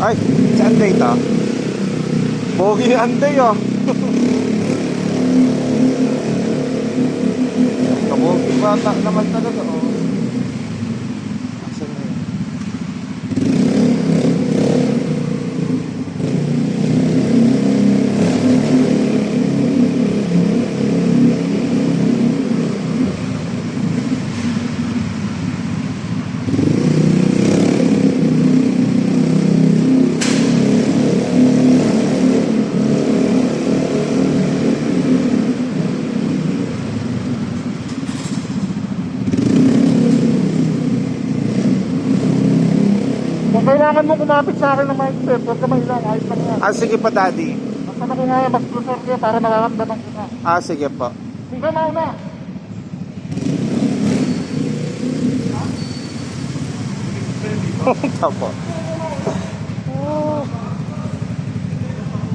Ay, si Anday to. Pogi ni Anday oh. Kapogi bata naman talaga oh. Asan na yun? Kung kailangan mo kumapit sa akin ng mic set, huwag ka mahilang, ayos lang yan. Ah, sige pa daddy. Basta na ko nga mas closer kayo para nakakamdaman ko na. Ah, sige po. Sige na una. Tapo.